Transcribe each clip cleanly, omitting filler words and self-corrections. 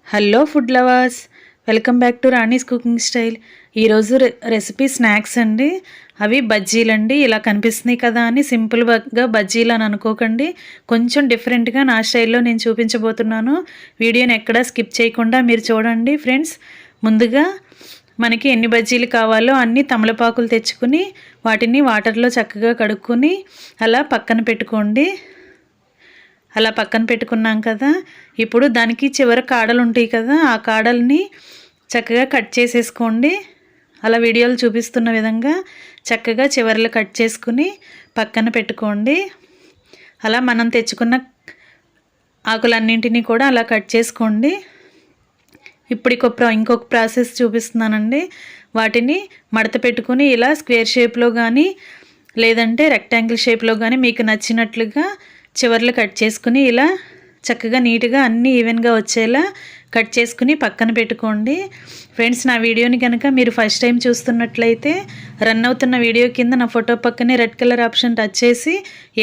Hello food lovers, welcome back to Rani's cooking style. ఈరోజు recipe snacks అండి. అవి బజ్జీలండి. ఇలా కనిపిస్తున్నాయి కదా అని సింపుల్గా బజ్జీలు అని అనుకోకండి. కొంచెం డిఫరెంట్గా నా స్టైల్లో నేను చూపించబోతున్నాను. వీడియోని ఎక్కడా స్కిప్ చేయకుండా మీరు చూడండి ఫ్రెండ్స్. ముందుగా మనకి ఎన్ని బజ్జీలు కావాలో అన్ని తమలపాకులు తెచ్చుకుని వాటిని వాటర్లో చక్కగా కడుక్కొని అలా పక్కన పెట్టుకోండి. అలా పక్కన పెట్టుకున్నాం కదా, ఇప్పుడు దానికి చివర కాడలు ఉంటాయి కదా, ఆ కాడల్ని చక్కగా కట్ చేసేసుకోండి. అలా వీడియోలు చూపిస్తున్న విధంగా చక్కగా చివర్లు కట్ చేసుకుని పక్కన పెట్టుకోండి. అలా మనం తెచ్చుకున్న ఆకులన్నింటినీ కూడా అలా కట్ చేసుకోండి. ఇప్పుడు ఇంకొక ప్రాసెస్ చూపిస్తున్నానండి. వాటిని మడత పెట్టుకుని ఇలా స్క్వేర్ షేప్లో కానీ లేదంటే రెక్టాంగిల్ షేప్లో కానీ మీకు నచ్చినట్లుగా చివర్లు కట్ చేసుకుని ఇలా చక్కగా నీట్గా అన్నీ ఈవెన్గా వచ్చేలా కట్ చేసుకుని పక్కన పెట్టుకోండి. ఫ్రెండ్స్, నా వీడియోని కనుక మీరు ఫస్ట్ టైం చూస్తున్నట్లయితే రన్ అవుతున్న వీడియో కింద నా ఫోటో పక్కనే రెడ్ కలర్ ఆప్షన్ టచ్ చేసి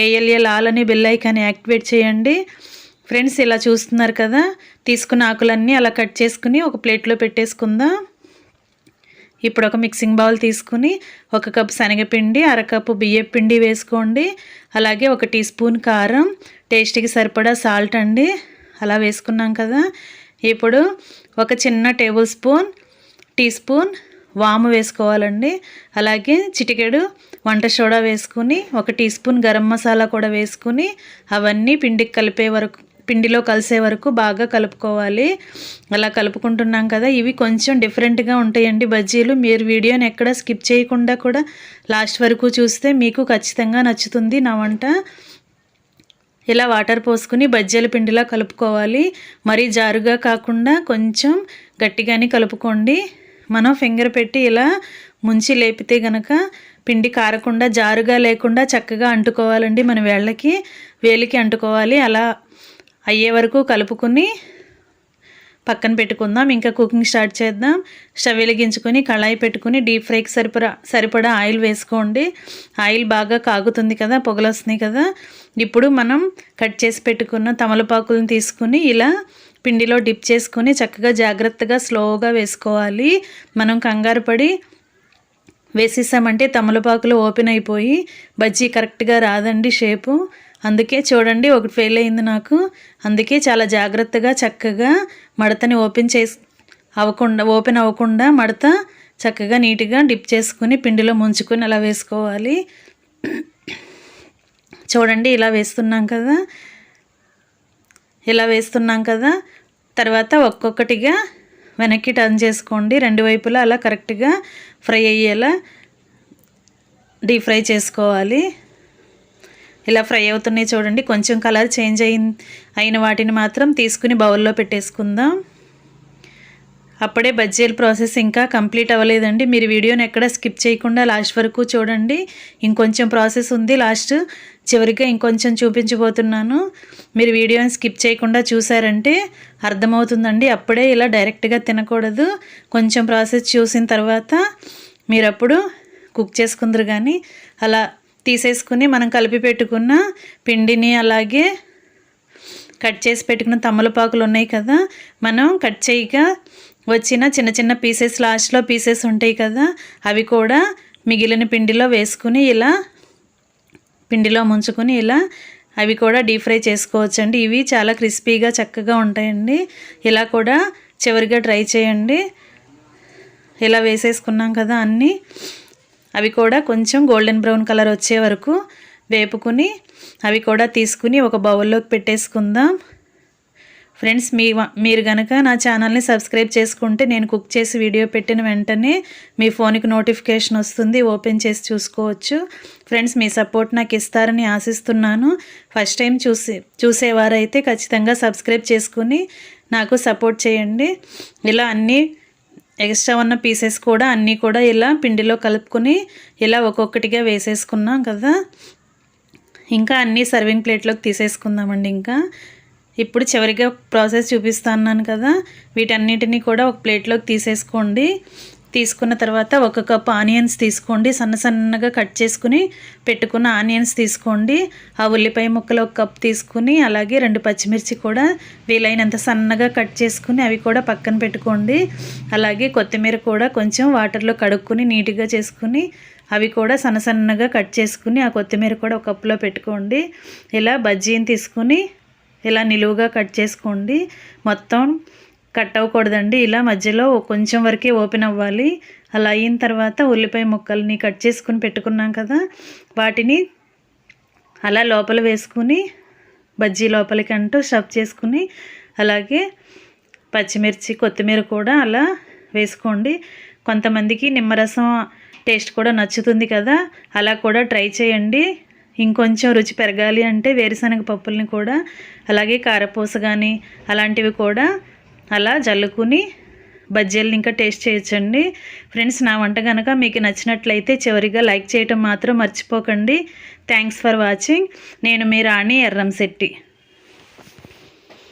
ఏఎల్ఎల్ ఆల్ అని బెల్ ఐకాన్ యాక్టివేట్ చేయండి. ఫ్రెండ్స్, ఇలా చూస్తున్నారు కదా, తీసుకున్న ఆకులన్నీ అలా కట్ చేసుకుని ఒక ప్లేట్లో పెట్టేసుకుందాం. ఇప్పుడు ఒక మిక్సింగ్ బౌల్ తీసుకుని 1 కప్ శనగపిండి, 1/2 కప్పు బియ్యం పిండి వేసుకోండి. అలాగే 1 టీ స్పూన్ కారం, టేస్ట్కి సరిపడా సాల్ట్ అండి. అలా వేసుకున్నాం కదా, ఇప్పుడు ఒక చిన్న టీ స్పూన్ వాము వేసుకోవాలండి. అలాగే చిటికెడు వంట సోడా వేసుకుని 1 టీ స్పూన్ గరం మసాలా కూడా వేసుకుని అవన్నీ పిండిలో కలిసే వరకు బాగా కలుపుకోవాలి. అలా కలుపుకుంటున్నాం కదా, ఇవి కొంచెం డిఫరెంట్గా ఉంటాయండి బజ్జీలు. మీరు వీడియోని ఎక్కడ స్కిప్ చేయకుండా కూడా లాస్ట్ వరకు చూస్తే మీకు ఖచ్చితంగా నచ్చుతుంది నా వంట. ఇలా వాటర్ పోసుకుని బజ్జీల పిండిలా కలుపుకోవాలి. మరీ జారుగా కాకుండా కొంచెం గట్టిగానే కలుపుకోండి. మనం ఫింగర్ పెట్టి ఇలా ముంచి లేపితే గనక పిండి కారకుండా జారుగా లేకుండా చక్కగా అంటుకోవాలండి. మన వేలికి అంటుకోవాలి. అలా అయ్యే వరకు కలుపుకుని పక్కన పెట్టుకుందాం. ఇంకా కుకింగ్ స్టార్ట్ చేద్దాం. స్టవ్ వెలిగించుకొని కళాయి పెట్టుకుని డీప్ ఫ్రైకి సరిపడా ఆయిల్ వేసుకోండి. ఆయిల్ బాగా కాగుతుంది కదా, పొగలు వస్తున్నాయి కదా. ఇప్పుడు మనం కట్ చేసి పెట్టుకున్న తమలపాకులను తీసుకుని ఇలా పిండిలో డిప్ చేసుకొని చక్కగా జాగ్రత్తగా స్లోగా వేసుకోవాలి. మనం కంగారు పడి వేసేసామంటే తమలపాకులు ఓపెన్ అయిపోయి బజ్జీ కరెక్ట్గా రాదండి షేపు. అందుకే చూడండి, ఒకటి ఫెయిల్ అయింది నాకు. అందుకే చాలా జాగ్రత్తగా చక్కగా మడతని ఓపెన్ అవ్వకుండా మడత చక్కగా నీట్గా డిప్ చేసుకుని పిండిలో ముంచుకొని అలా వేసుకోవాలి. చూడండి, ఇలా వేస్తున్నాం కదా. తర్వాత ఒక్కొక్కటిగా వెనక్కి టర్న్ చేసుకోండి. 2 వైపులా అలా కరెక్ట్గా ఫ్రై అయ్యేలా డీప్ ఫ్రై చేసుకోవాలి. ఇలా ఫ్రై అవుతున్నాయి చూడండి. కొంచెం కలర్ చేంజ్ అయిన వాటిని మాత్రం తీసుకుని బౌల్లో పెట్టేసుకుందాం. అప్పుడే బజ్జీల ప్రాసెస్ ఇంకా కంప్లీట్ అవ్వలేదండి. మీరు వీడియోని ఎక్కడ స్కిప్ చేయకుండా లాస్ట్ వరకు చూడండి. ఇంకొంచెం ప్రాసెస్ ఉంది. చివరిగా ఇంకొంచెం చూపించబోతున్నాను. మీరు వీడియోని స్కిప్ చేయకుండా చూసారంటే అర్థమవుతుందండి. అప్పుడే ఇలా డైరెక్ట్గా తినకూడదు. కొంచెం ప్రాసెస్ చూసిన తర్వాత మీరు అప్పుడు కుక్ చేసుకుందరు. కానీ అలా తీసేసుకుని మనం కలిపి పెట్టుకున్న పిండిని అలాగే కట్ చేసి పెట్టుకున్న తమలపాకులు ఉన్నాయి కదా, మనం కట్ చేయగా వచ్చిన చిన్న చిన్న పీసెస్ లాస్ట్లో పీసెస్ ఉంటాయి కదా, అవి కూడా మిగిలిన పిండిలో వేసుకుని ఇలా పిండిలో ముంచుకొని ఇలా అవి కూడా డీప్ ఫ్రై చేసుకోవచ్చండి. ఇవి చాలా క్రిస్పీగా చక్కగా ఉంటాయండి. ఇలా కూడా చివరిగా ట్రై చేయండి. ఇలా వేసేసుకున్నాం కదా అన్నీ. అవి కూడా కొంచెం గోల్డెన్ బ్రౌన్ కలర్ వచ్చే వరకు వేపుకుని అవి కూడా తీసుకుని ఒక బౌల్లోకి పెట్టేసుకుందాం. ఫ్రెండ్స్, మీరు కనుక నా ఛానల్ని సబ్స్క్రైబ్ చేసుకుంటే నేను కుక్ చేసి వీడియో పెట్టిన వెంటనే మీ ఫోన్కి నోటిఫికేషన్ వస్తుంది. ఓపెన్ చేసి చూసుకోవచ్చు. ఫ్రెండ్స్, మీ సపోర్ట్ నాకు ఇస్తారని ఆశిస్తున్నాను. ఫస్ట్ టైం చూసేవారైతే ఖచ్చితంగా సబ్స్క్రైబ్ చేసుకుని నాకు సపోర్ట్ చేయండి. ఇలా అన్నీ ఎక్స్ట్రా ఉన్న పీసెస్ కూడా అన్నీ కూడా ఇలా పిండిలో కలుపుకొని ఇలా ఒక్కొక్కటిగా వేసేసుకున్నాం కదా. ఇంకా అన్నీ సర్వింగ్ ప్లేట్లోకి తీసేసుకుందామండి. ఇప్పుడు చివరిగా ప్రాసెస్ చూపిస్తున్నాను కదా, వీటన్నిటినీ కూడా ఒక ప్లేట్లోకి తీసేసుకోండి. తీసుకున్న తర్వాత 1 కప్ ఆనియన్స్ తీసుకోండి, సన్న సన్నగా కట్ చేసుకుని పెట్టుకున్న ఆనియన్స్ తీసుకోండి. ఆ ఉల్లిపాయ ముక్కలు 1 కప్ తీసుకుని అలాగే 2 పచ్చిమిర్చి కూడా వీలైనంత సన్నగా కట్ చేసుకుని అవి కూడా పక్కన పెట్టుకోండి. అలాగే కొత్తిమీర కూడా కొంచెం వాటర్లో కడుక్కుని నీట్గా చేసుకుని అవి కూడా సన్న సన్నగా కట్ చేసుకుని ఆ కొత్తిమీర కూడా 1 కప్లో పెట్టుకోండి. ఇలా బజ్జీని తీసుకుని ఇలా నిలువుగా కట్ చేసుకోండి. మొత్తం కట్ అవ్వకూడదండి, ఇలా మధ్యలో కొంచెం వరకే ఓపెన్ అవ్వాలి. అలా అయిన తర్వాత ఉల్లిపాయ ముక్కల్ని కట్ చేసుకుని పెట్టుకున్నాం కదా, వాటిని అలా లోపల వేసుకుని బజ్జీ లోపలికి అంటూ స్టఫ్ చేసుకుని అలాగే పచ్చిమిర్చి కొత్తిమీర కూడా అలా వేసుకోండి. కొంతమందికి నిమ్మరసం టేస్ట్ కూడా నచ్చుతుంది కదా, అలా కూడా ట్రై చేయండి. ఇంకొంచెం రుచి పెరగాలి అంటే వేరుశనగ పప్పుల్ని కూడా అలాగే కారపూస కానీ అలాంటివి కూడా అలా జల్లుకుని బజ్జీలను ఇంకా టేస్ట్ చేయొచ్చండి. ఫ్రెండ్స్, నా వంట కనుక మీకు నచ్చినట్లయితే చివరిగా లైక్ చేయటం మాత్రం మర్చిపోకండి. Thanks for watching. నేను మీ రాణి ఎర్రంశెట్టి.